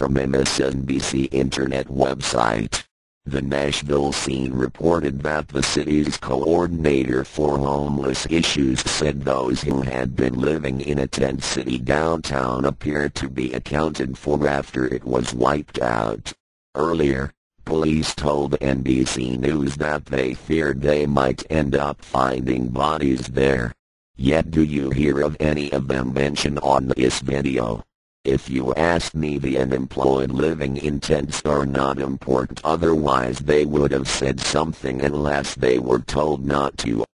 From MSNBC Internet website, the Nashville Scene reported that the city's coordinator for homeless issues said those who had been living in a tent city downtown appeared to be accounted for after it was wiped out. Earlier, police told NBC News that they feared they might end up finding bodies there. Yet do you hear of any of them mentioned on this video? If you ask me, the unemployed living in tents are not important, otherwise they would have said something unless they were told not to.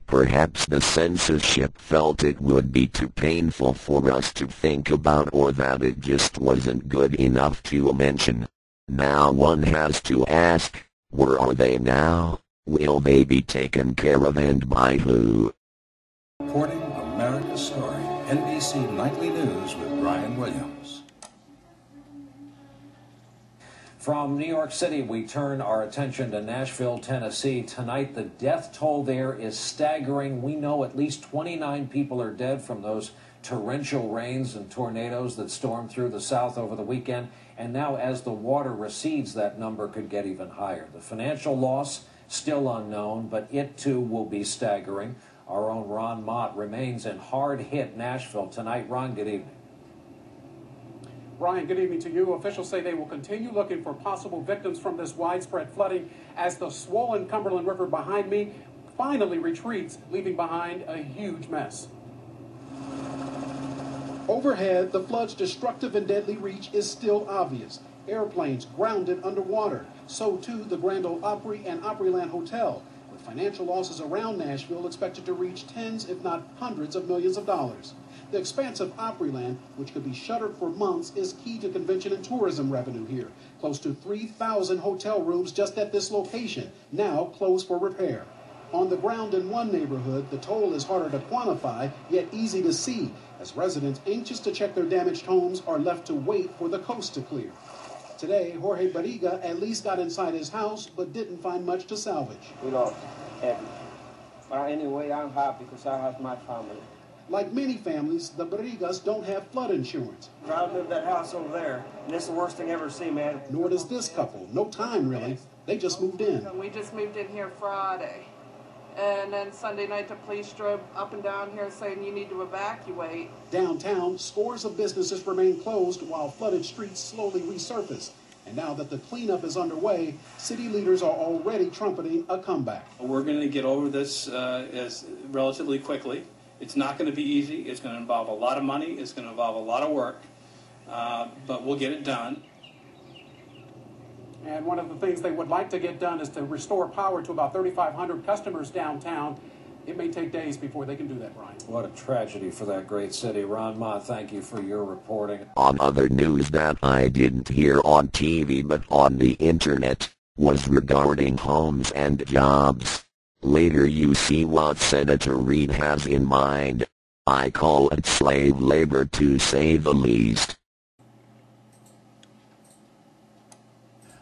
Perhaps the censorship felt it would be too painful for us to think about, or that it just wasn't good enough to mention. Now one has to ask, where are they now? Will they be taken care of, and by who? Reporting America's story, NBC Nightly News with Brian Williams. From New York City, we turn our attention to Nashville, Tennessee. Tonight, the death toll there is staggering. We know at least 29 people are dead from those torrential rains and tornadoes that stormed through the South over the weekend. And now, as the water recedes, that number could get even higher. The financial loss, still unknown, but it too will be staggering. Our own Ron Mott remains in hard-hit Nashville tonight. Ron, good evening. Ryan, good evening to you. Officials say they will continue looking for possible victims from this widespread flooding as the swollen Cumberland River behind me finally retreats, leaving behind a huge mess. Overhead, the flood's destructive and deadly reach is still obvious. Airplanes grounded underwater. So too the Grand Ole Opry and Opryland Hotel, with financial losses around Nashville expected to reach tens, if not hundreds of millions of dollars. The expansive Opryland, which could be shuttered for months, is key to convention and tourism revenue here. Close to 3,000 hotel rooms just at this location, now closed for repair. On the ground in one neighborhood, the toll is harder to quantify, yet easy to see, as residents anxious to check their damaged homes are left to wait for the coast to clear. Today, Jorge Barriga at least got inside his house, but didn't find much to salvage. We lost everything. But anyway, I'm happy because I have my family. Like many families, the Barrigas don't have flood insurance. Proud to live that house over there, and it's the worst thing I ever seen, man. Nor does this couple. No time, really. They just moved in. We just moved in here Friday. And then Sunday night, the police drove up and down here saying you need to evacuate. Downtown, scores of businesses remain closed while flooded streets slowly resurface. And now that the cleanup is underway, city leaders are already trumpeting a comeback. We're going to get over this as relatively quickly. It's not going to be easy. It's going to involve a lot of money. It's going to involve a lot of work. But we'll get it done. And one of the things they would like to get done is to restore power to about 3,500 customers downtown. It may take days before they can do that, Brian. What a tragedy for that great city. Ron Mott, thank you for your reporting. On other news that I didn't hear on TV but on the internet, was regarding homes and jobs. Later you see what Senator Reid has in mind. I call it slave labor, to say the least.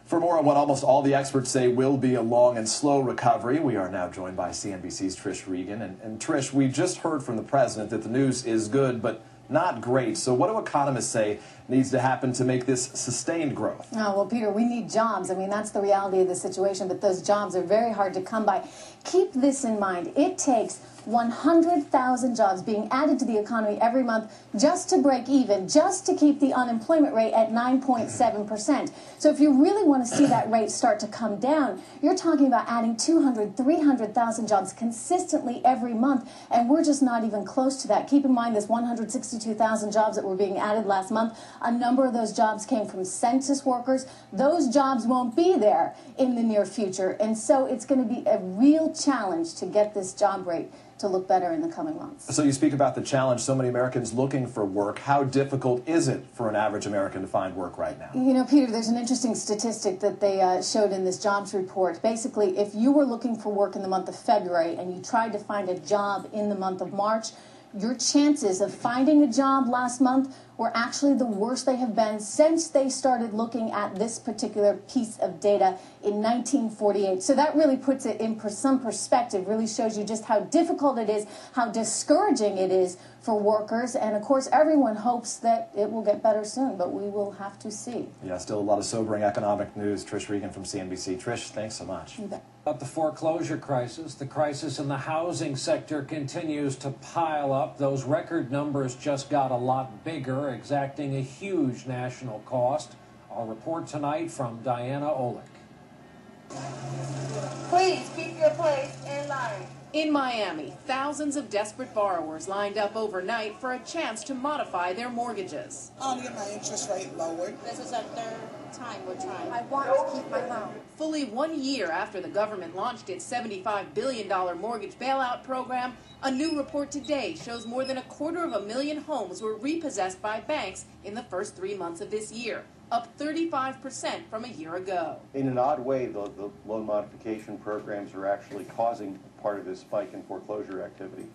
For more on what almost all the experts say will be a long and slow recovery, we are now joined by CNBC's Trish Regan. And Trish, we just heard from the president that the news is good, but not great. So what do economists say needs to happen to make this sustained growth? Oh, well, Peter, we need jobs. I mean, that's the reality of the situation, but those jobs are very hard to come by. Keep this in mind. It takes 100,000 jobs being added to the economy every month just to break even, just to keep the unemployment rate at 9.7%. So if you really want to see that rate start to come down, you're talking about adding 200, 300,000 jobs consistently every month, and we're just not even close to that. Keep in mind this 162,000 jobs that were being added last month, a number of those jobs came from census workers. Those jobs won't be there in the near future, and so it's going to be a real challenge to get this job rate to look better in the coming months. So you speak about the challenge, so many Americans looking for work. How difficult is it for an average American to find work right now? You know, Peter, there's an interesting statistic that they showed in this jobs report. Basically, if you were looking for work in the month of February and you tried to find a job in the month of March, your chances of finding a job last month were actually the worst they have been since they started looking at this particular piece of data in 1948. So that really puts it in some perspective, really shows you just how difficult it is, how discouraging it is for workers. And of course, everyone hopes that it will get better soon, but we will have to see. Yeah, still a lot of sobering economic news. Trish Regan from CNBC. Trish, thanks so much. You bet. About the foreclosure crisis, the crisis in the housing sector continues to pile up. Those record numbers just got a lot bigger, exacting a huge national cost. Our report tonight from Diana Olick. Please keep your place in line. In Miami, thousands of desperate borrowers lined up overnight for a chance to modify their mortgages. I'll get my interest rate lowered. This is our third time we're trying. I want to keep my home. Fully 1 year after the government launched its $75 billion mortgage bailout program, a new report today shows more than 250,000 homes were repossessed by banks in the first 3 months of this year, up 35% from a year ago. In an odd way, the loan modification programs are actually causing part of this spike in foreclosure activity.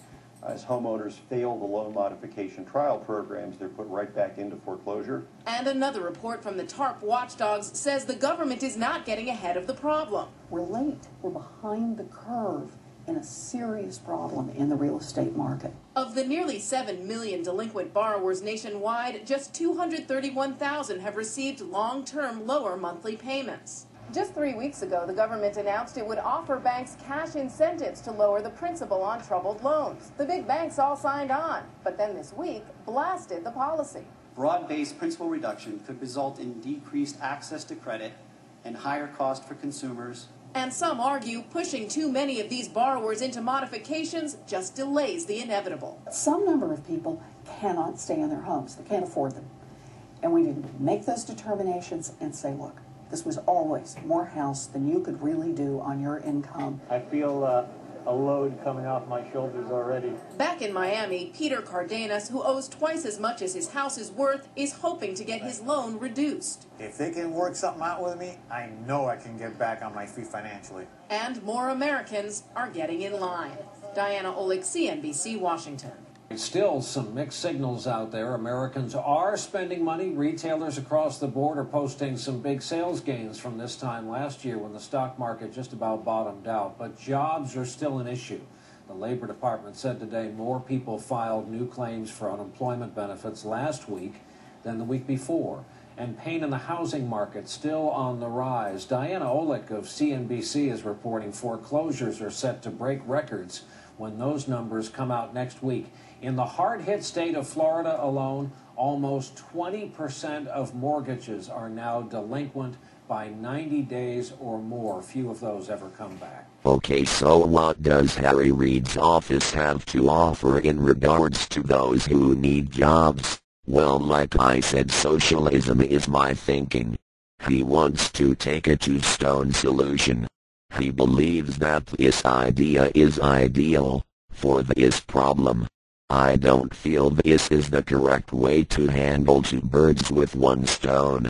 As homeowners fail the loan modification trial programs, they're put right back into foreclosure. And another report from the TARP watchdogs says the government is not getting ahead of the problem. We're late. We're behind the curve in a serious problem in the real estate market. Of the nearly 7 million delinquent borrowers nationwide, just 231,000 have received long-term lower monthly payments. Just 3 weeks ago, the government announced it would offer banks cash incentives to lower the principal on troubled loans. The big banks all signed on, but then this week blasted the policy. Broad-based principal reduction could result in decreased access to credit and higher cost for consumers. And some argue pushing too many of these borrowers into modifications just delays the inevitable. Some number of people cannot stay in their homes. They can't afford them. And we need to make those determinations and say, look, this was always more house than you could really do on your income. I feel a load coming off my shoulders already. Back in Miami, Peter Cardenas, who owes twice as much as his house is worth, is hoping to get his loan reduced. If they can work something out with me, I know I can get back on my feet financially. And more Americans are getting in line. Diana Olick, CNBC, Washington. Still some mixed signals out there. Americans are spending money. Retailers across the board are posting some big sales gains from this time last year when the stock market just about bottomed out. But jobs are still an issue. The Labor Department said today more people filed new claims for unemployment benefits last week than the week before. And pain in the housing market still on the rise. Diana Olick of CNBC is reporting foreclosures are set to break records when those numbers come out next week. In the hard-hit state of Florida alone, almost 20% of mortgages are now delinquent by 90 days or more. Few of those ever come back. Okay, so what does Harry Reid's office have to offer in regards to those who need jobs? Well, like I said, socialism is my thinking. He wants to take a two-stone solution. He believes that this idea is ideal for this problem. I don't feel this is the correct way to handle two birds with one stone.